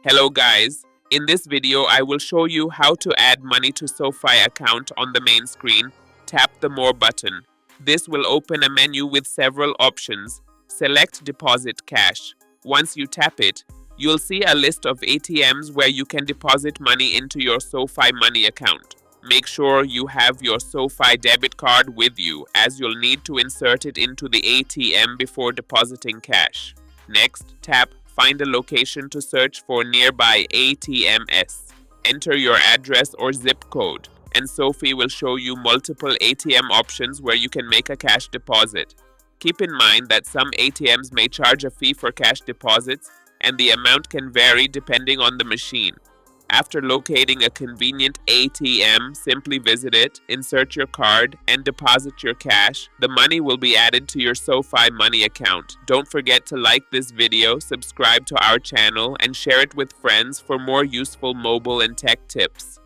Hello guys, in this video I will show you how to add money to SoFi account on the main screen. Tap the More button. This will open a menu with several options. Select Deposit Cash. Once you tap it, you'll see a list of ATMs where you can deposit money into your SoFi Money account. Make sure you have your SoFi debit card with you, as you'll need to insert it into the ATM before depositing cash. Next, tap Find a location to search for nearby ATMs. Enter your address or zip code, and SoFi will show you multiple ATM options where you can make a cash deposit. Keep in mind that some ATMs may charge a fee for cash deposits, and the amount can vary depending on the machine. After locating a convenient ATM, simply visit it, insert your card, and deposit your cash. The money will be added to your SoFi Money account. Don't forget to like this video, subscribe to our channel, and share it with friends for more useful mobile and tech tips.